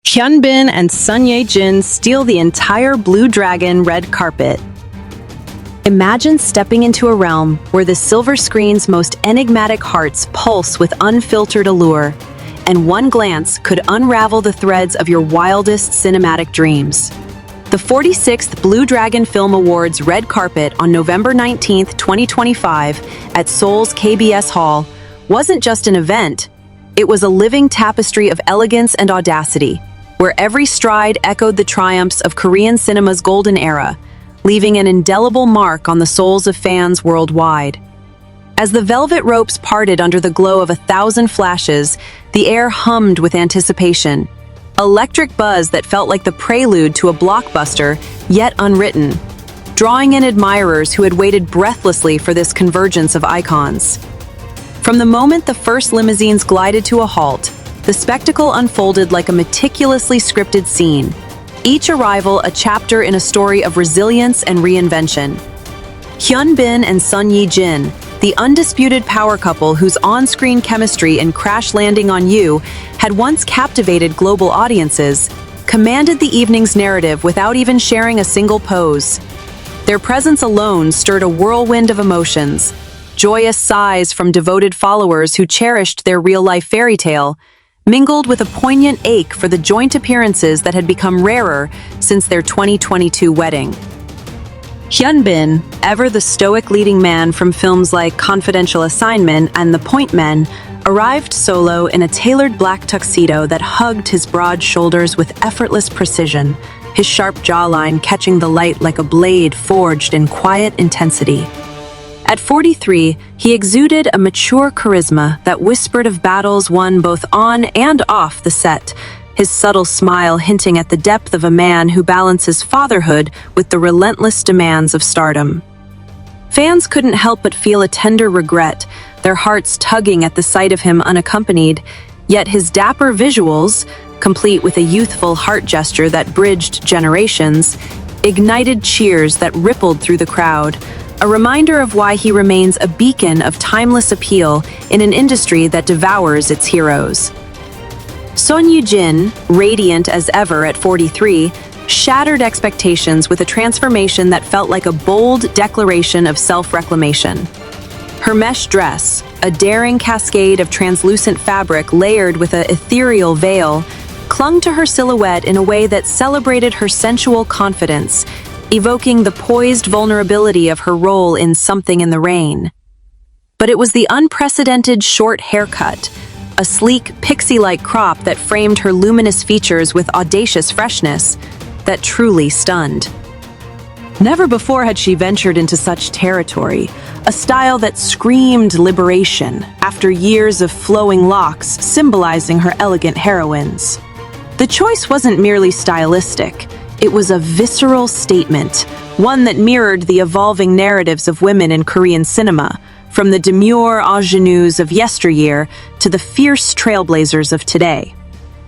Hyun and Sun Ye-jin steal the entire Blue Dragon red carpet. Imagine stepping into a realm where the silver screen's most enigmatic hearts pulse with unfiltered allure, and one glance could unravel the threads of your wildest cinematic dreams. The 46th Blue Dragon Film Awards red carpet on November 19, 2025, at Seoul's KBS Hall wasn't just an event, it was a living tapestry of elegance and audacity, where every stride echoed the triumphs of Korean cinema's golden era, leaving an indelible mark on the souls of fans worldwide. As the velvet ropes parted under the glow of 1,000 flashes, the air hummed with anticipation, electric buzz that felt like the prelude to a blockbuster, yet unwritten, drawing in admirers who had waited breathlessly for this convergence of icons. From the moment the first limousines glided to a halt, the spectacle unfolded like a meticulously scripted scene, each arrival a chapter in a story of resilience and reinvention. Hyun and Sun Ye-jin, the undisputed power couple whose on-screen chemistry in Crash Landing on You had once captivated global audiences, commanded the evening's narrative without even sharing a single pose. Their presence alone stirred a whirlwind of emotions, joyous sighs from devoted followers who cherished their real-life fairy tale, mingled with a poignant ache for the joint appearances that had become rarer since their 2022 wedding. Hyun, ever the stoic leading man from films like Confidential Assignment and The Point Men, arrived solo in a tailored black tuxedo that hugged his broad shoulders with effortless precision, his sharp jawline catching the light like a blade forged in quiet intensity. At 43, he exuded a mature charisma that whispered of battles won both on and off the set, his subtle smile hinting at the depth of a man who balances fatherhood with the relentless demands of stardom. Fans couldn't help but feel a tender regret, their hearts tugging at the sight of him unaccompanied, yet his dapper visuals, complete with a youthful heart gesture that bridged generations, ignited cheers that rippled through the crowd, a reminder of why he remains a beacon of timeless appeal in an industry that devours its heroes. Sun Ye-jin, radiant as ever at 43, shattered expectations with a transformation that felt like a bold declaration of self-reclamation. Her mesh dress, a daring cascade of translucent fabric layered with an ethereal veil, clung to her silhouette in a way that celebrated her sensual confidence, evoking the poised vulnerability of her role in Something in the Rain. But it was the unprecedented short haircut, a sleek, pixie-like crop that framed her luminous features with audacious freshness, that truly stunned. Never before had she ventured into such territory, a style that screamed liberation after years of flowing locks symbolizing her elegant heroines. The choice wasn't merely stylistic. It was a visceral statement, one that mirrored the evolving narratives of women in Korean cinema, from the demure ingenues of yesteryear to the fierce trailblazers of today.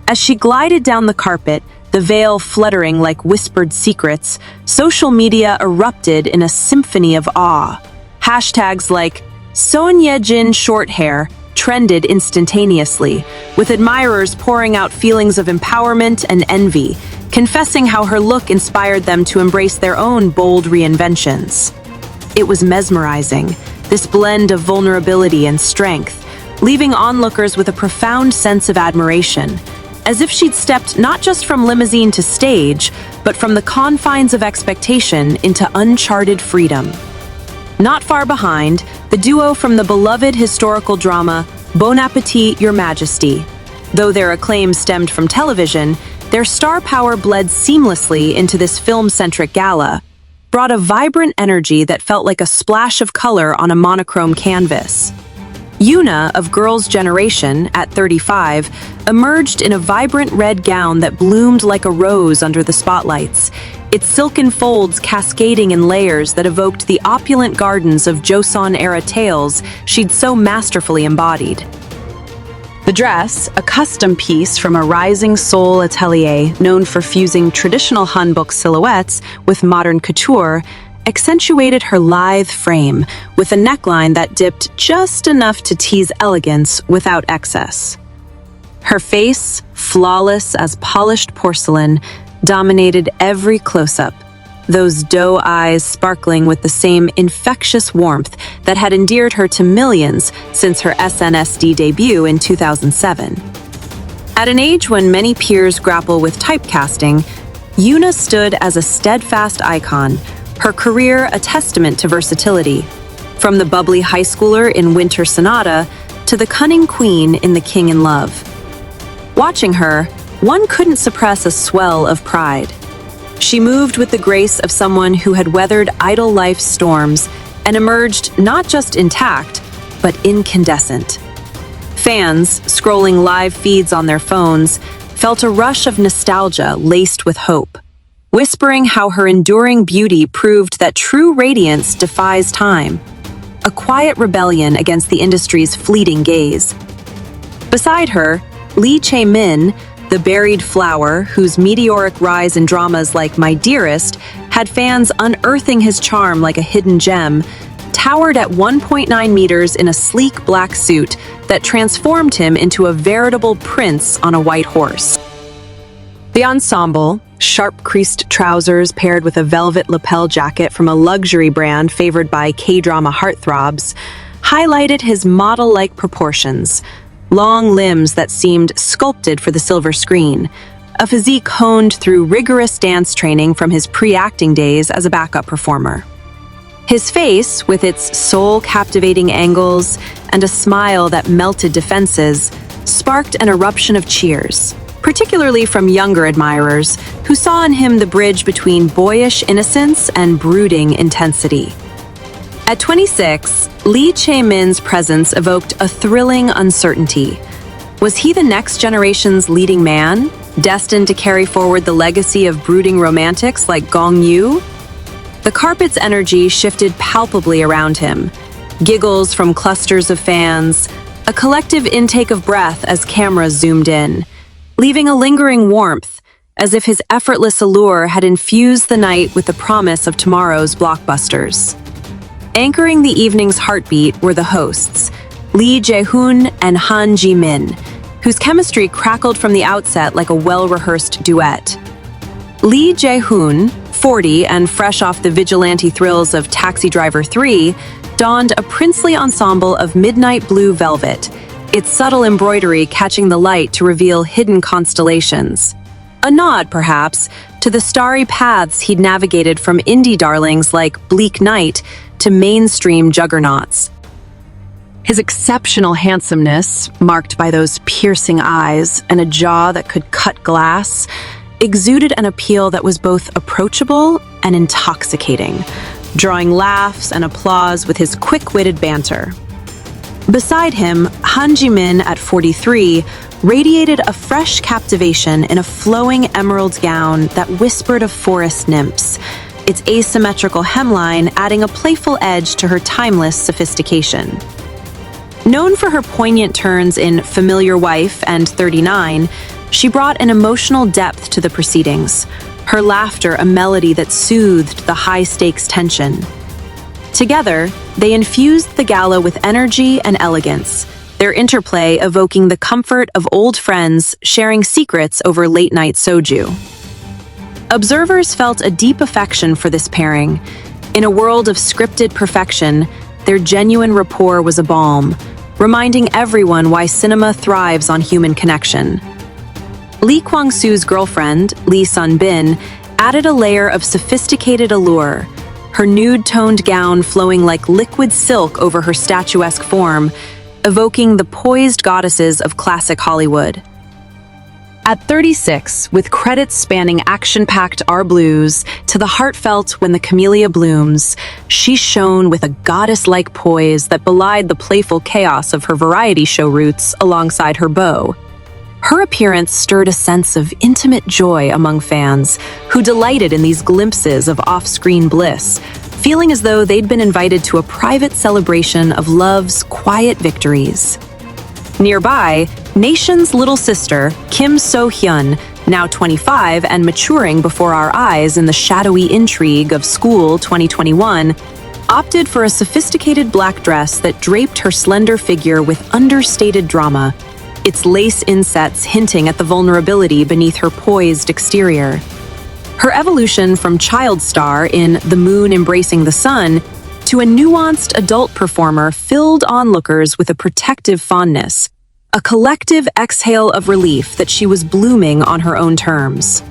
As she glided down the carpet, the veil fluttering like whispered secrets, social media erupted in a symphony of awe. Hashtags like Sun Ye-jin short hair trended instantaneously, with admirers pouring out feelings of empowerment and envy, confessing how her look inspired them to embrace their own bold reinventions. It was mesmerizing, this blend of vulnerability and strength, leaving onlookers with a profound sense of admiration, as if she'd stepped not just from limousine to stage, but from the confines of expectation into uncharted freedom. Not far behind, the duo from the beloved historical drama Bon Appetit, Your Majesty. Though their acclaim stemmed from television, their star power bled seamlessly into this film-centric gala, brought a vibrant energy that felt like a splash of color on a monochrome canvas. Yuna, of Girls' Generation, at 35, emerged in a vibrant red gown that bloomed like a rose under the spotlights, its silken folds cascading in layers that evoked the opulent gardens of Joseon-era tales she'd so masterfully embodied. The dress, a custom piece from a rising Seoul atelier known for fusing traditional hanbok silhouettes with modern couture, accentuated her lithe frame with a neckline that dipped just enough to tease elegance without excess. Her face, flawless as polished porcelain, dominated every close-up, those doe eyes sparkling with the same infectious warmth that had endeared her to millions since her SNSD debut in 2007. At an age when many peers grapple with typecasting, Yoona stood as a steadfast icon, her career a testament to versatility. From the bubbly high schooler in Winter Sonata to the cunning queen in The King in Love. Watching her, one couldn't suppress a swell of pride. She moved with the grace of someone who had weathered idle life's storms and emerged not just intact, but incandescent. Fans, scrolling live feeds on their phones, felt a rush of nostalgia laced with hope, whispering how her enduring beauty proved that true radiance defies time, a quiet rebellion against the industry's fleeting gaze. Beside her, Lee Chae-min, the buried flower whose meteoric rise in dramas like My Dearest had fans unearthing his charm like a hidden gem, towered at 1.9 meters in a sleek black suit that transformed him into a veritable prince on a white horse. The ensemble, sharp-creased trousers paired with a velvet lapel jacket from a luxury brand favored by K-drama heartthrobs, highlighted his model-like proportions, long limbs that seemed sculpted for the silver screen, a physique honed through rigorous dance training from his pre-acting days as a backup performer. His face, with its soul-captivating angles and a smile that melted defenses, sparked an eruption of cheers, particularly from younger admirers who saw in him the bridge between boyish innocence and brooding intensity. At 26, Lee Chae-min's presence evoked a thrilling uncertainty. Was he the next generation's leading man, destined to carry forward the legacy of brooding romantics like Gong Yoo? The carpet's energy shifted palpably around him. Giggles from clusters of fans, a collective intake of breath as cameras zoomed in, leaving a lingering warmth, as if his effortless allure had infused the night with the promise of tomorrow's blockbusters. Anchoring the evening's heartbeat were the hosts, Lee Jae-hoon and Han Ji-min, whose chemistry crackled from the outset like a well-rehearsed duet. Lee Jae-hoon, 40 and fresh off the vigilante thrills of Taxi Driver 3, donned a princely ensemble of midnight blue velvet, its subtle embroidery catching the light to reveal hidden constellations. A nod, perhaps, to the starry paths he'd navigated from indie darlings like Bleak Night to mainstream juggernauts. His exceptional handsomeness, marked by those piercing eyes and a jaw that could cut glass, exuded an appeal that was both approachable and intoxicating, drawing laughs and applause with his quick-witted banter. Beside him, Han Ji-min, at 43, radiated a fresh captivation in a flowing emerald gown that whispered of forest nymphs, its asymmetrical hemline adding a playful edge to her timeless sophistication. Known for her poignant turns in Familiar Wife and 39, she brought an emotional depth to the proceedings, her laughter a melody that soothed the high-stakes tension. Together, they infused the gala with energy and elegance, their interplay evoking the comfort of old friends sharing secrets over late-night soju. Observers felt a deep affection for this pairing. In a world of scripted perfection, their genuine rapport was a balm, reminding everyone why cinema thrives on human connection. Lee Kwang-soo's girlfriend, Lee Sun-bin, added a layer of sophisticated allure, her nude-toned gown flowing like liquid silk over her statuesque form, evoking the poised goddesses of classic Hollywood. At 36, with credits spanning action-packed Our Blues to the heartfelt When the Camellia Blooms, she shone with a goddess-like poise that belied the playful chaos of her variety show roots alongside her beau. Her appearance stirred a sense of intimate joy among fans who delighted in these glimpses of off-screen bliss, feeling as though they'd been invited to a private celebration of love's quiet victories. Nearby, Nation's little sister, Kim So-hyun, now 25 and maturing before our eyes in the shadowy intrigue of School 2021, opted for a sophisticated black dress that draped her slender figure with understated drama, its lace insets hinting at the vulnerability beneath her poised exterior. Her evolution from child star in The Moon Embracing the Sun to a nuanced adult performer filled onlookers with a protective fondness, a collective exhale of relief that she was blooming on her own terms.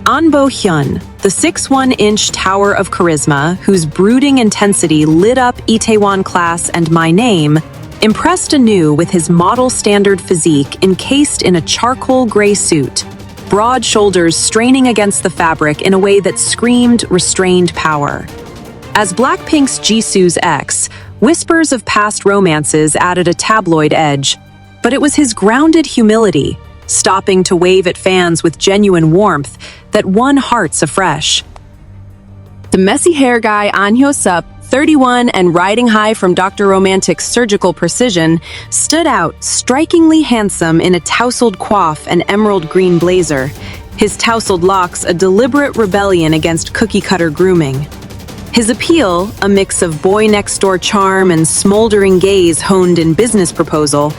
Anbo Hyun, the 6'1" tower of charisma whose brooding intensity lit up Itaewon Class and My Name, impressed anew with his model standard physique encased in a charcoal gray suit, broad shoulders straining against the fabric in a way that screamed restrained power. As Blackpink's Jisoo's ex, whispers of past romances added a tabloid edge, but it was his grounded humility, stopping to wave at fans with genuine warmth, that won hearts afresh. The messy hair guy An Hyo-sup, 31 and riding high from Dr. Romantic's surgical precision, stood out, strikingly handsome in a tousled coif and emerald green blazer, his tousled locks a deliberate rebellion against cookie-cutter grooming. His appeal, a mix of boy-next-door charm and smoldering gaze honed in business proposal,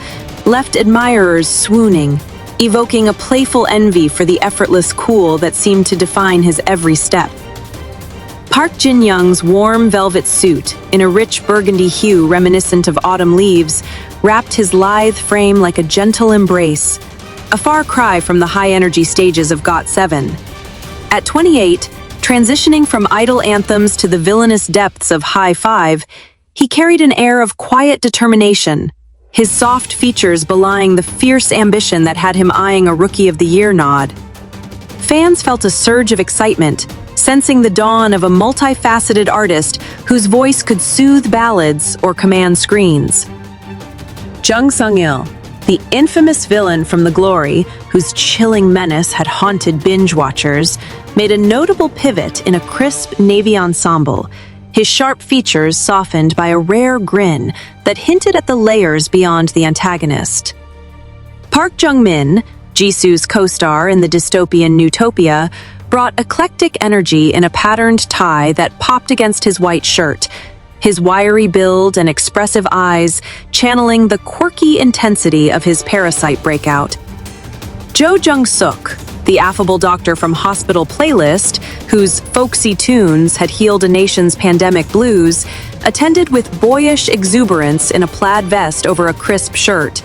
left admirers swooning, evoking a playful envy for the effortless cool that seemed to define his every step. Park Jin-young's warm velvet suit, in a rich burgundy hue reminiscent of autumn leaves, wrapped his lithe frame like a gentle embrace, a far cry from the high-energy stages of GOT7. At 28, transitioning from idol anthems to the villainous depths of High Five, he carried an air of quiet determination, his soft features belying the fierce ambition that had him eyeing a Rookie of the Year nod. Fans felt a surge of excitement, sensing the dawn of a multifaceted artist whose voice could soothe ballads or command screens. Jung Sung-il, the infamous villain from The Glory, whose chilling menace had haunted binge-watchers, made a notable pivot in a crisp navy ensemble, his sharp features softened by a rare grin that hinted at the layers beyond the antagonist. Park Jung-min, Jisoo's co-star in the dystopian Newtopia, brought eclectic energy in a patterned tie that popped against his white shirt, his wiry build and expressive eyes channeling the quirky intensity of his Parasite breakout. Jo Jung-suk, the affable doctor from Hospital Playlist, whose folksy tunes had healed a nation's pandemic blues, attended with boyish exuberance in a plaid vest over a crisp shirt,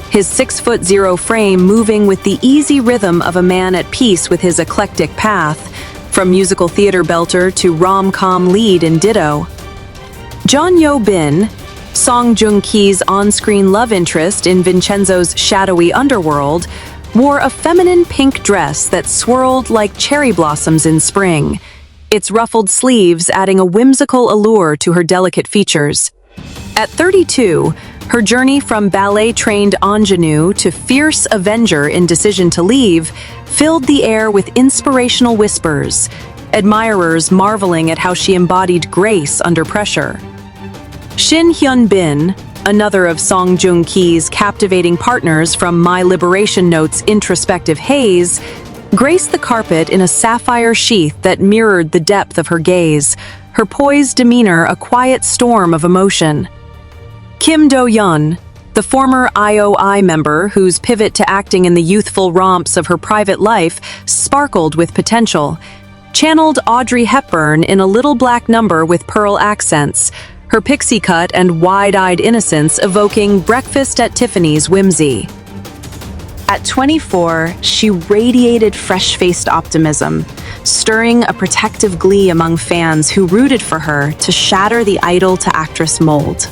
his 6'0" frame moving with the easy rhythm of a man at peace with his eclectic path, from musical theater belter to rom-com lead in Ditto. Jeon Yo-bin, Song Joong-ki's on-screen love interest in Vincenzo's shadowy underworld, wore a feminine pink dress that swirled like cherry blossoms in spring, its ruffled sleeves adding a whimsical allure to her delicate features. At 32, her journey from ballet-trained ingenue to fierce avenger in Decision to Leave filled the air with inspirational whispers, admirers marveling at how she embodied grace under pressure. Shin Hyun-bin, another of Song Joong-ki's captivating partners from My Liberation Note's introspective haze, graced the carpet in a sapphire sheath that mirrored the depth of her gaze, her poised demeanor a quiet storm of emotion. Kim Do-yeon, the former IOI member whose pivot to acting in the youthful romps of her private life sparkled with potential, channeled Audrey Hepburn in A Little Black Number with pearl accents, her pixie cut and wide-eyed innocence evoking Breakfast at Tiffany's whimsy. At 24, she radiated fresh-faced optimism, stirring a protective glee among fans who rooted for her to shatter the idol-to-actress mold.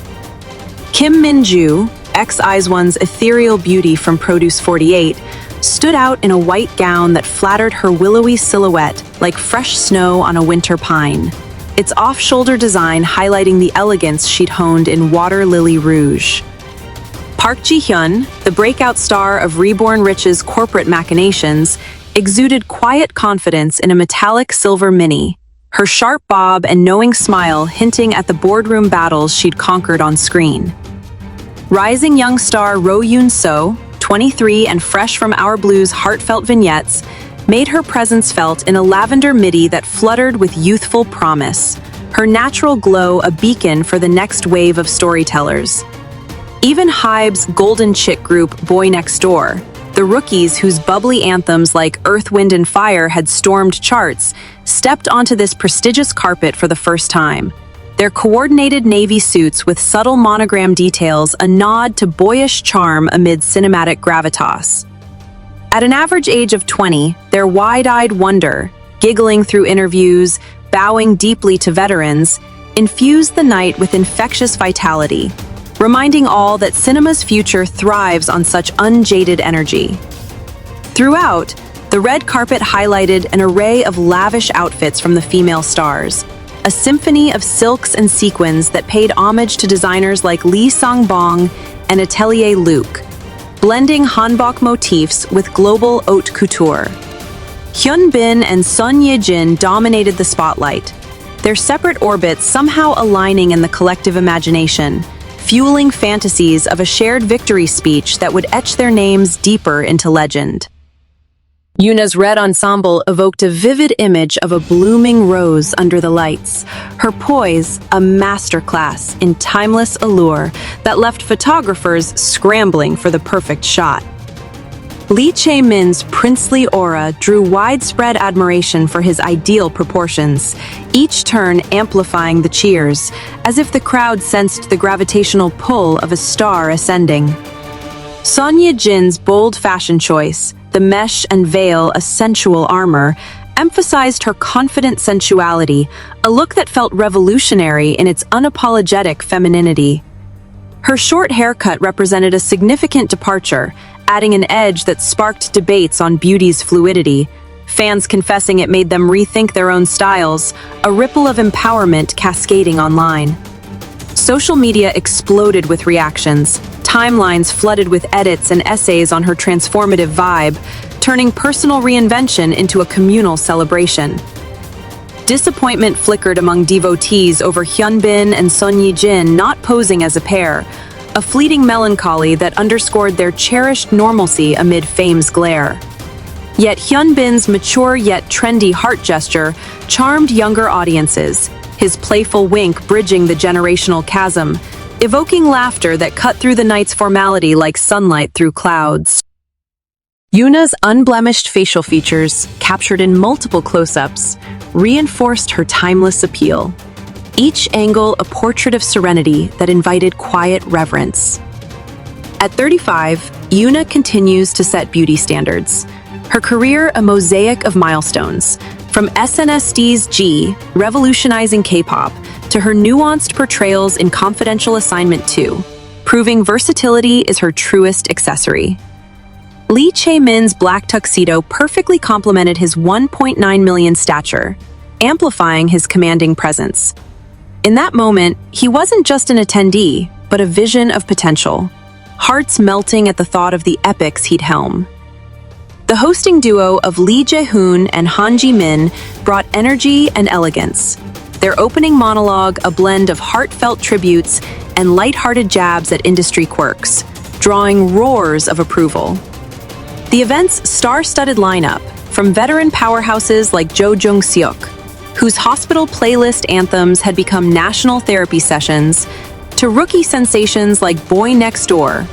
Kim Min-ju, ex-IZ*ONE's ethereal beauty from Produce 48, stood out in a white gown that flattered her willowy silhouette like fresh snow on a winter pine, its off-shoulder design highlighting the elegance she'd honed in Water Lily Rouge. Park Ji-hyun, the breakout star of Reborn Rich's corporate machinations, exuded quiet confidence in a metallic silver mini, her sharp bob and knowing smile hinting at the boardroom battles she'd conquered on screen. Rising young star Ro Yoon-so, 23 and fresh from Our Blue's heartfelt vignettes, made her presence felt in a lavender midi that fluttered with youthful promise, her natural glow a beacon for the next wave of storytellers. Even Hybe's golden chick group Boy Next Door, the rookies whose bubbly anthems like Earth, Wind, and Fire had stormed charts, stepped onto this prestigious carpet for the first time. Their coordinated navy suits with subtle monogram details a nod to boyish charm amid cinematic gravitas. At an average age of 20, their wide-eyed wonder, giggling through interviews, bowing deeply to veterans, infused the night with infectious vitality, reminding all that cinema's future thrives on such unjaded energy. Throughout, the red carpet highlighted an array of lavish outfits from the female stars, a symphony of silks and sequins that paid homage to designers like Lee Sang-bong and Atelier Luke, blending hanbok motifs with global haute couture. Hyun Bin and Son Ye-jin dominated the spotlight, their separate orbits somehow aligning in the collective imagination, fueling fantasies of a shared victory speech that would etch their names deeper into legend. Yuna's red ensemble evoked a vivid image of a blooming rose under the lights, her poise a masterclass in timeless allure that left photographers scrambling for the perfect shot. Lee Chae-min's princely aura drew widespread admiration for his ideal proportions, each turn amplifying the cheers, as if the crowd sensed the gravitational pull of a star ascending. Son Ye-jin's bold fashion choice, the mesh and veil a sensual armor, emphasized her confident sensuality, a look that felt revolutionary in its unapologetic femininity. Her short haircut represented a significant departure, adding an edge that sparked debates on beauty's fluidity, fans confessing it made them rethink their own styles, a ripple of empowerment cascading online. Social media exploded with reactions, timelines flooded with edits and essays on her transformative vibe, turning personal reinvention into a communal celebration. Disappointment flickered among devotees over Hyun Bin and Son Ye-jin not posing as a pair, a fleeting melancholy that underscored their cherished normalcy amid fame's glare. Yet Hyun Bin's mature yet trendy heart gesture charmed younger audiences, his playful wink bridging the generational chasm, evoking laughter that cut through the night's formality like sunlight through clouds. Yuna's unblemished facial features, captured in multiple close-ups, reinforced her timeless appeal. Each angle a portrait of serenity that invited quiet reverence. At 35, Yuna continues to set beauty standards. Her career a mosaic of milestones, from SNSD G, revolutionizing K-pop, to her nuanced portrayals in Confidential Assignment 2, proving versatility is her truest accessory. Lee Chae-min's black tuxedo perfectly complemented his 1.9 million stature, amplifying his commanding presence. In that moment, he wasn't just an attendee, but a vision of potential, hearts melting at the thought of the epics he'd helm. The hosting duo of Lee Jae-hoon and Han Ji-min brought energy and elegance, their opening monologue a blend of heartfelt tributes and lighthearted jabs at industry quirks, drawing roars of approval. The event's star-studded lineup, from veteran powerhouses like Jo Jung-seok, whose hospital playlist anthems had become national therapy sessions, to rookie sensations like Boy Next Door,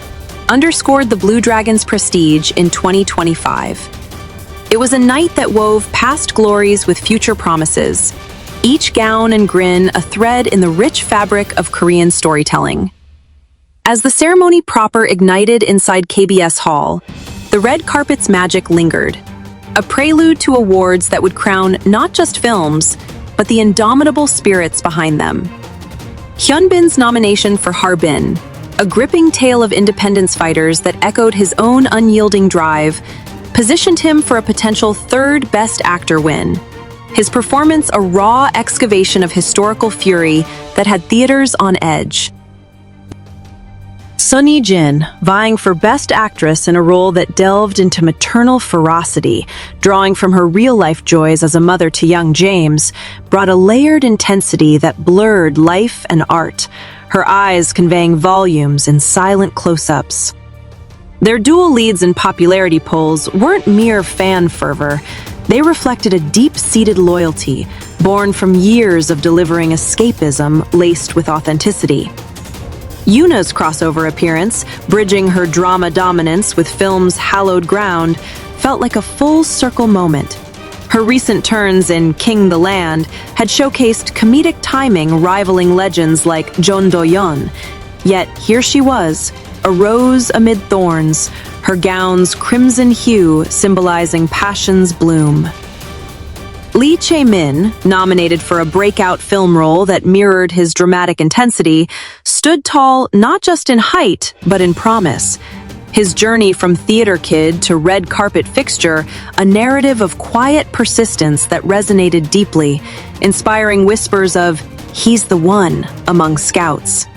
underscored the Blue Dragon's prestige in 2025. It was a night that wove past glories with future promises, each gown and grin a thread in the rich fabric of Korean storytelling. As the ceremony proper ignited inside KBS Hall, the red carpet's magic lingered, a prelude to awards that would crown not just films, but the indomitable spirits behind them. Hyun Bin's nomination for Harbin, a gripping tale of independence fighters that echoed his own unyielding drive, positioned him for a potential third Best Actor win. His performance a raw excavation of historical fury that had theaters on edge. Son Ye-jin, vying for Best Actress in a role that delved into maternal ferocity, drawing from her real-life joys as a mother to young James, brought a layered intensity that blurred life and art, her eyes conveying volumes in silent close-ups. Their dual leads in popularity polls weren't mere fan fervor. They reflected a deep-seated loyalty, born from years of delivering escapism laced with authenticity. Yuna's crossover appearance, bridging her drama dominance with film's hallowed ground, felt like a full-circle moment. Her recent turns in King the Land had showcased comedic timing rivaling legends like Jeon Do-yeon. Yet here she was, a rose amid thorns, her gown's crimson hue symbolizing passion's bloom. Lee Chae-min, nominated for a breakout film role that mirrored his dramatic intensity, stood tall not just in height, but in promise. His journey from theater kid to red carpet fixture, a narrative of quiet persistence that resonated deeply, inspiring whispers of, "He's the one," among scouts.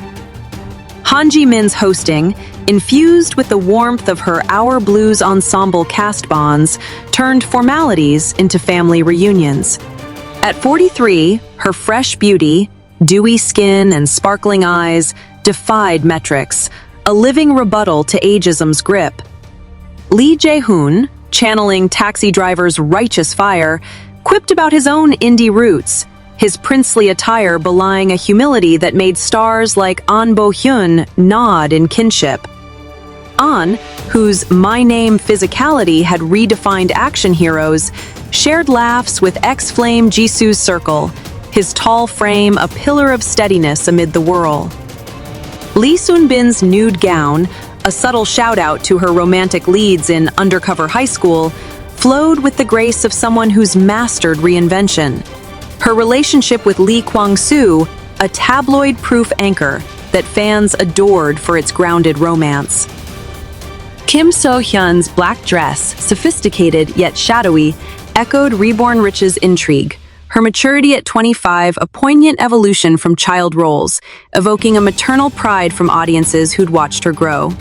Han Ji-min's hosting, infused with the warmth of her Our Blues ensemble cast bonds, turned formalities into family reunions. At 43, her fresh beauty, dewy skin and sparkling eyes defied metrics, a living rebuttal to ageism's grip. Lee Jae-hoon, channeling Taxi Driver's righteous fire, quipped about his own indie roots, his princely attire belying a humility that made stars like An Bo-hyun nod in kinship. An, whose My Name physicality had redefined action heroes, shared laughs with ex-flame Jisoo's circle, his tall frame a pillar of steadiness amid the whirl. Lee Soon-bin's nude gown, a subtle shout-out to her romantic leads in Undercover High School, flowed with the grace of someone who's mastered reinvention. Her relationship with Lee Kwang-soo, a tabloid-proof anchor that fans adored for its grounded romance. Kim So-hyun's black dress, sophisticated yet shadowy, echoed Reborn Rich's intrigue. Her maturity at 25, a poignant evolution from child roles, evoking a maternal pride from audiences who'd watched her grow.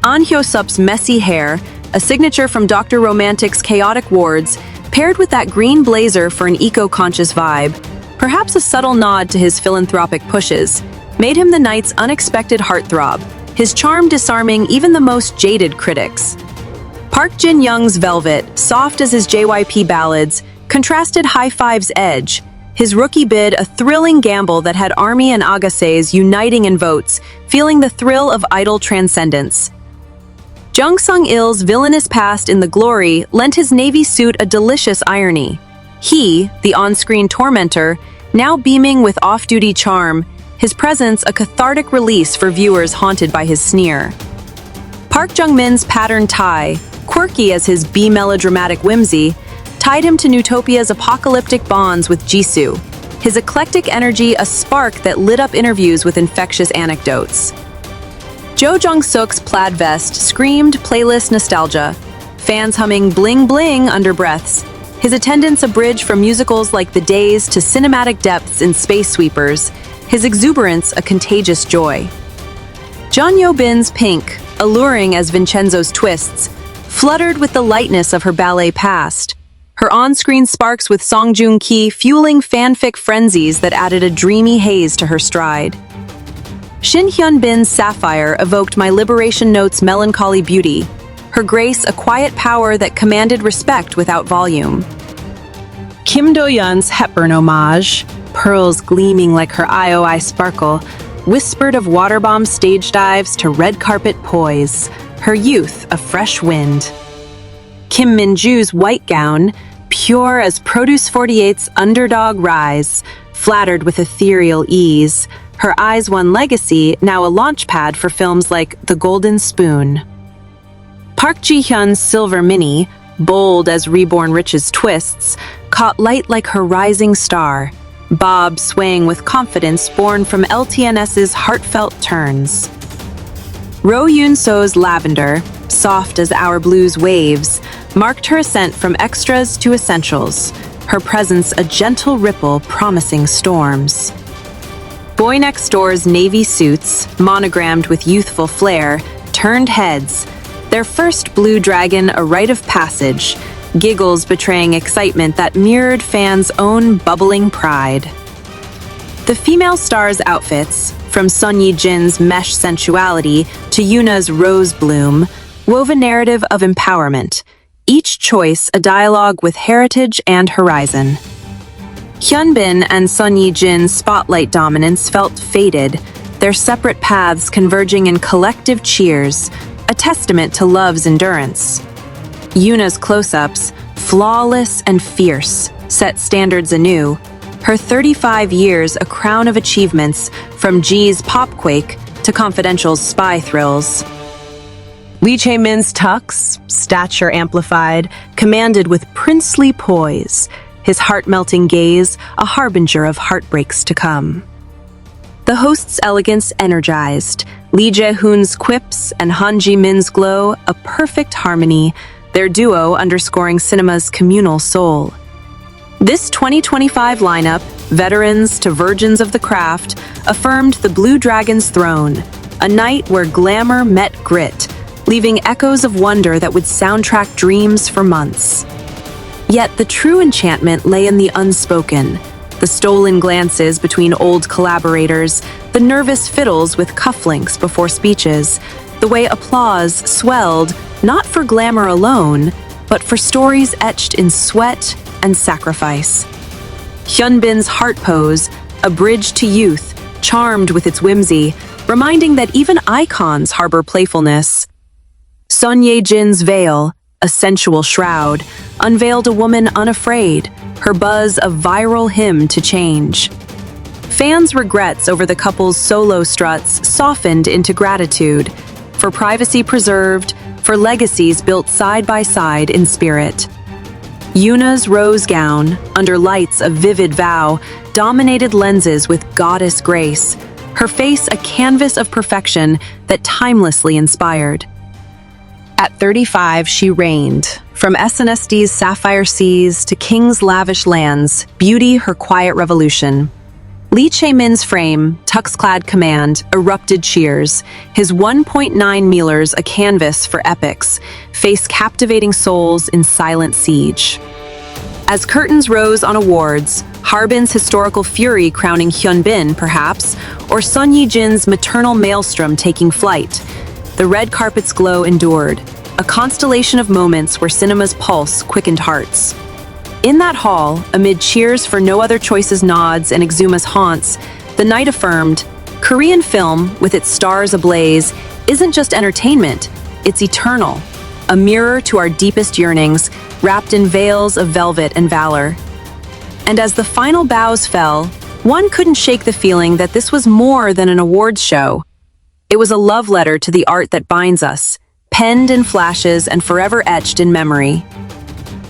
An Hyo-sup's messy hair, a signature from Dr. Romantic's chaotic wards, paired with that green blazer for an eco-conscious vibe, perhaps a subtle nod to his philanthropic pushes, made him the night's unexpected heartthrob, his charm disarming even the most jaded critics. Park Jin-young's Velvet, soft as his JYP ballads, contrasted High Five's edge, his rookie bid a thrilling gamble that had ARMY and Agassiz uniting in votes, feeling the thrill of idol transcendence. Jung Sung-il's villainous past in The Glory lent his navy suit a delicious irony. He, the on-screen tormentor, now beaming with off-duty charm, his presence a cathartic release for viewers haunted by his sneer. Park Jung-min's patterned tie, quirky as his B-melodramatic whimsy, tied him to Newtopia's apocalyptic bonds with Jisoo, his eclectic energy a spark that lit up interviews with infectious anecdotes. Jo Jong-suk's plaid vest screamed playlist nostalgia, fans humming bling bling under breaths, his attendance a bridge from musicals like The Days to cinematic depths in Space Sweepers, his exuberance a contagious joy. Jeon Yo-bin's pink, alluring as Vincenzo's twists, fluttered with the lightness of her ballet past, her on-screen sparks with Song Joong-ki fueling fanfic frenzies that added a dreamy haze to her stride. Shin Hyun-bin's Sapphire evoked My Liberation Note's melancholy beauty, her grace a quiet power that commanded respect without volume. Kim Do-yeon's Hepburn homage, pearls gleaming like her IOI sparkle, whispered of waterbomb stage dives to red carpet poise, her youth a fresh wind. Kim Min-ju's white gown, pure as Produce 48's underdog rise, flattered with ethereal ease, her eyes won legacy now a launchpad for films like The Golden Spoon. Park Ji-hyun's silver mini, bold as Reborn Rich's twists, caught light like her rising star, bob swaying with confidence born from LTNS's heartfelt turns. Ro Yoon-so's Lavender, soft as Our Blues waves, marked her ascent from extras to essentials, her presence a gentle ripple promising storms. Boy Next Door's navy suits, monogrammed with youthful flair, turned heads, their first blue dragon a rite of passage, giggles betraying excitement that mirrored fans' own bubbling pride. The female stars' outfits, from Son Ye-jin's mesh sensuality to Yuna's rose bloom, wove a narrative of empowerment, each choice a dialogue with heritage and horizon. Hyun-bin and Son Ye-jin's spotlight dominance felt faded, their separate paths converging in collective cheers, a testament to love's endurance. Yuna's close-ups, flawless and fierce, set standards anew. Her 35 years a crown of achievements, from G's Popquake to Confidential's spy thrills. Lee Chae-min's tux, stature amplified, commanded with princely poise, his heart-melting gaze a harbinger of heartbreaks to come. The host's elegance energized, Lee Jae-hoon's quips and Han Ji-min's glow a perfect harmony, their duo underscoring cinema's communal soul. This 2025 lineup, veterans to virgins of the craft, affirmed the Blue Dragon's throne, a night where glamour met grit, leaving echoes of wonder that would soundtrack dreams for months. Yet the true enchantment lay in the unspoken, the stolen glances between old collaborators, the nervous fiddles with cufflinks before speeches, the way applause swelled not for glamour alone, but for stories etched in sweat and sacrifice. Hyunbin's heart pose, a bridge to youth, charmed with its whimsy, reminding that even icons harbor playfulness. Son Ye-jin's veil, a sensual shroud, unveiled a woman unafraid, her buzz a viral hymn to change. Fans' regrets over the couple's solo struts softened into gratitude, for privacy preserved, for legacies built side by side in spirit. Yuna's rose gown, under lights of vivid vow, dominated lenses with goddess grace, her face a canvas of perfection that timelessly inspired. At 35, she reigned. From SNSD sapphire seas to King's lavish lands, beauty her quiet revolution. Lee Chae-min's frame, tux-clad command, erupted cheers, his 1.9 meters a canvas for epics, face captivating souls in silent siege. As curtains rose on awards, Harbin's historical fury crowning Hyunbin, perhaps, or Son Ye-jin's maternal maelstrom taking flight, the red carpet's glow endured, a constellation of moments where cinema's pulse quickened hearts. In that hall, amid cheers for No Other Choices nods and Exuma's haunts, the night affirmed, Korean film, with its stars ablaze, isn't just entertainment, it's eternal, a mirror to our deepest yearnings, wrapped in veils of velvet and valor. And as the final bows fell, one couldn't shake the feeling that this was more than an awards show. It was a love letter to the art that binds us, penned in flashes and forever etched in memory.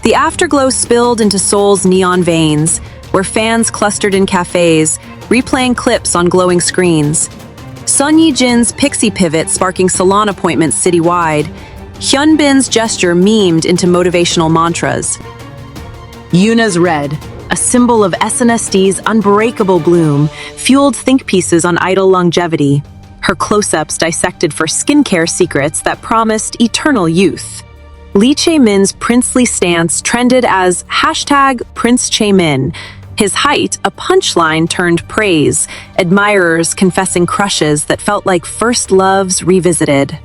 The afterglow spilled into Seoul's neon veins, where fans clustered in cafes, replaying clips on glowing screens. Son Ye-jin's pixie pivot sparking salon appointments citywide, Hyunbin's gesture memed into motivational mantras. Yuna's red, a symbol of SNSD unbreakable bloom, fueled think pieces on idol longevity, her close-ups dissected for skincare secrets that promised eternal youth. Lee Chae-min's princely stance trended as #Prince Chae-min, his height a punchline turned praise, admirers confessing crushes that felt like first loves revisited.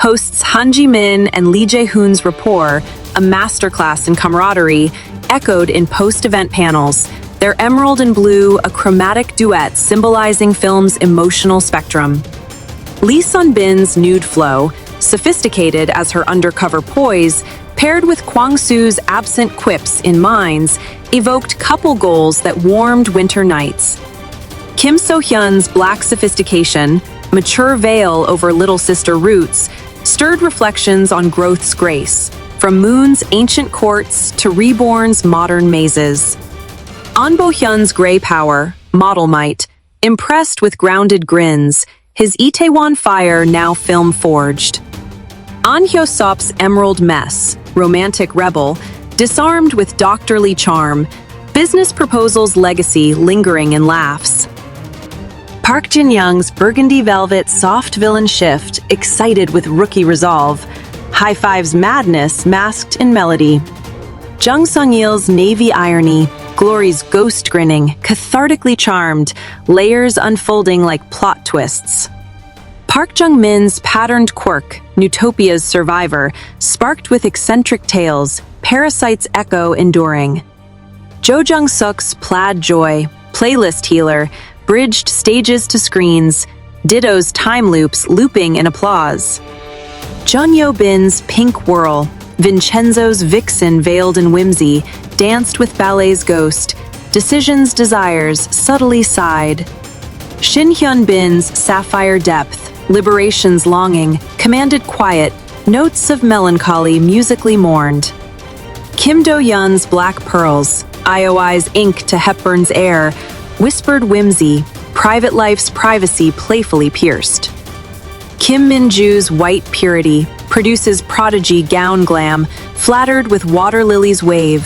Hosts Han Ji-min and Lee Jae-hoon's rapport, a masterclass in camaraderie, echoed in post-event panels, their emerald and blue a chromatic duet symbolizing film's emotional spectrum. Lee Sun-bin's nude flow, sophisticated as her undercover poise, paired with Kwang-soo's absent quips in Minds, evoked couple goals that warmed winter nights. Kim So-hyun's black sophistication, mature veil over little sister roots, stirred reflections on growth's grace, from Moon's ancient courts to Reborn's modern mazes. An Bo-hyun's gray power, model might, impressed with grounded grins, his Itaewon fire now film-forged. An Hyo-sop's emerald mess, romantic rebel, disarmed with doctorly charm, business proposal's legacy lingering in laughs. Park Jin-young's burgundy velvet soft villain shift, excited with rookie resolve, High Five's madness masked in melody. Jung Sung-il's navy irony, Glory's ghost grinning, cathartically charmed, layers unfolding like plot twists. Park Jung-min's patterned quirk, Newtopia's survivor, sparked with eccentric tales, Parasite's echo enduring. Jo Jung-suk's plaid joy, playlist healer, bridged stages to screens, Ditto's time loops looping in applause. Junyo Bin's pink whirl, Vincenzo's vixen veiled in whimsy, danced with ballet's ghost, decisions desires subtly sighed. Hyun Bin's sapphire depth, liberation's longing, commanded quiet, notes of melancholy musically mourned. Kim Do-yeon's black pearls, IOI's ink to Hepburn's air, whispered whimsy, private life's privacy playfully pierced. Kim Min-ju's white purity produces prodigy gown glam, flattered with water lily's wave.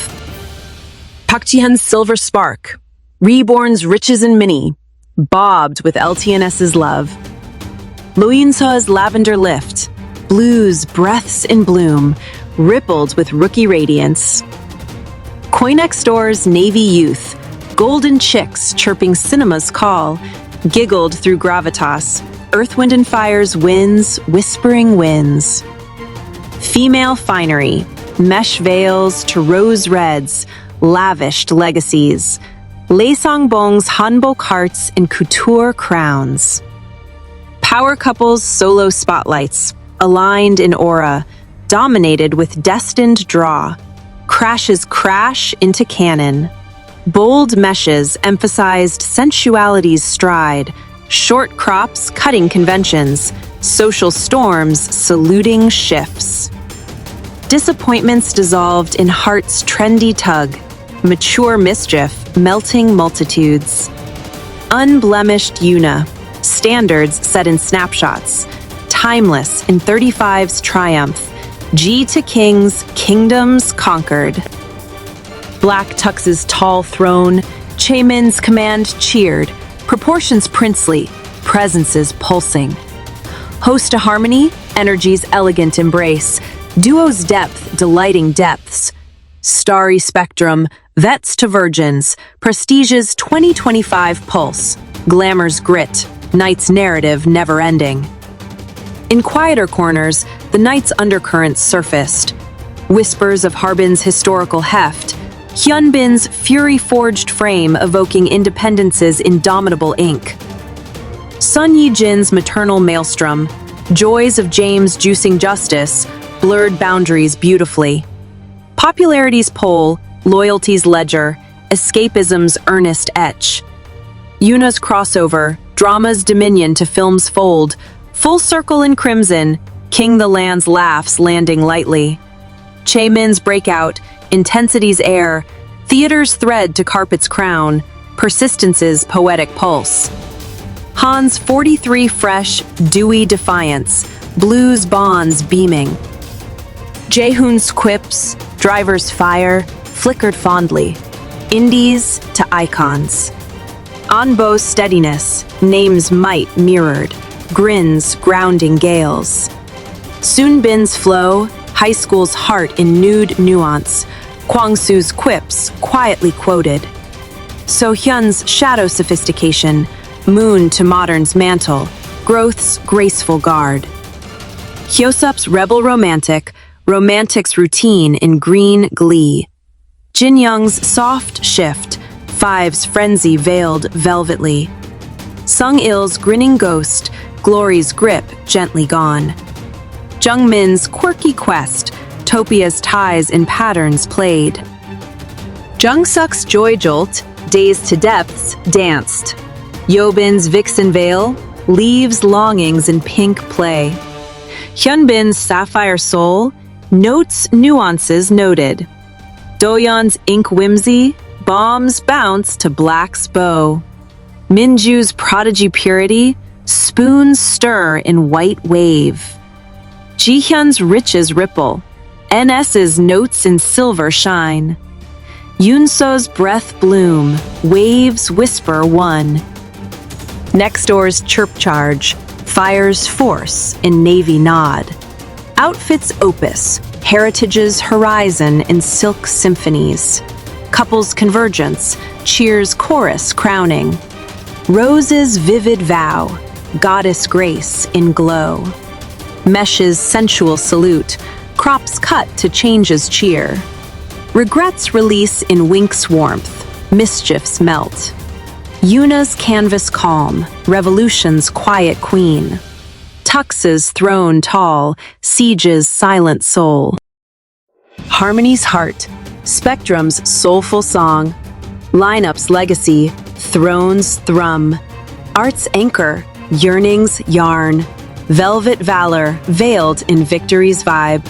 Park Ji-hyun's silver spark, reborn's riches and mini, bobbed with LTNS's love. Ro In-seo's lavender lift, blues breaths in bloom, rippled with rookie radiance. Koi Next Door's navy youth, golden chicks chirping cinema's call, giggled through gravitas, Earth, Wind and Fire's winds, whispering winds. Female finery, mesh veils to rose reds, lavished legacies. Lee Sang-bong's hanbok hearts in couture crowns. Power couples' solo spotlights, aligned in aura, dominated with destined draw. Crashes crash into canon. Bold meshes emphasized sensuality's stride. Short crops cutting conventions, social storms saluting shifts. Disappointments dissolved in heart's trendy tug, mature mischief melting multitudes. Unblemished Yuna, standards set in snapshots, timeless in 35's triumph, G to kings, kingdoms conquered. Black Tux's tall throne, Chaemin's command cheered, proportions princely, presences pulsing. Host to harmony, energy's elegant embrace, duo's depth delighting depths. Starry spectrum, vets to virgins, prestige's 2025 pulse, glamour's grit, night's narrative never ending. In quieter corners, the night's undercurrents surfaced. Whispers of Harbin's historical heft, Hyun Bin's fury-forged frame evoking independence's indomitable ink. Sun Yi-jin's maternal maelstrom, joys of James juicing justice, blurred boundaries beautifully. Popularity's pole, loyalty's ledger, escapism's earnest etch. Yuna's crossover, drama's dominion to film's fold, full circle in crimson, King the Land's laughs landing lightly. Chaemin's breakout, intensity's air, theater's thread to carpet's crown, persistence's poetic pulse. Han's 43 fresh, dewy defiance, blues bonds beaming. Jaehoon's quips, driver's fire, flickered fondly. Indies to icons. Anbo's steadiness, name's might mirrored, grins grounding gales. Soon Bin's flow, high school's heart in nude nuance, Kwangsu's quips quietly quoted. So Hyun's shadow sophistication, moon to modern's mantle, growth's graceful guard. Hyosup's rebel romantic, romantic's routine in green glee. Jin Young's soft shift, Five's frenzy veiled velvetly. Sung Il's grinning ghost, glory's grip gently gone. Jung Min's quirky quest, Topia's ties in patterns played. Jung Suk's joy jolt, days to depths, danced. Yobin's vixen veil, leaves longings in pink play. Hyunbin's sapphire soul, notes nuances noted. Doyeon's ink whimsy, bombs bounce to black's bow. Minju's prodigy purity, spoons stir in white wave. Jihyun's riches ripple, NS's notes in silver shine. Yoonso's breath bloom, waves whisper one. Next Door's chirp charge, fire's force in navy nod. Outfit's opus, heritage's horizon in silk symphonies. Couple's convergence, cheers chorus crowning. Rose's vivid vow, goddess grace in glow. Mesh's sensual salute, crops cut to change's cheer. Regret's release in wink's warmth, mischief's melt. Yuna's canvas calm, revolution's quiet queen. Tux's throne tall, siege's silent soul. Harmony's heart, spectrum's soulful song. Lineup's legacy, throne's thrum. Art's anchor, yearning's yarn. Velvet valor, veiled in victory's vibe.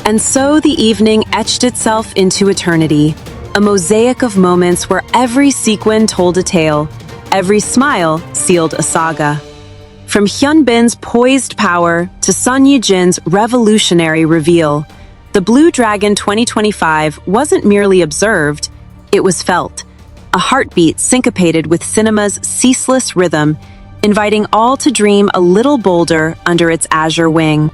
And so the evening etched itself into eternity, a mosaic of moments where every sequin told a tale, every smile sealed a saga. From Hyun Bin's poised power to Son Ye-jin's revolutionary reveal, the Blue Dragon 2025 wasn't merely observed, it was felt. A heartbeat syncopated with cinema's ceaseless rhythm, inviting all to dream a little bolder under its azure wing.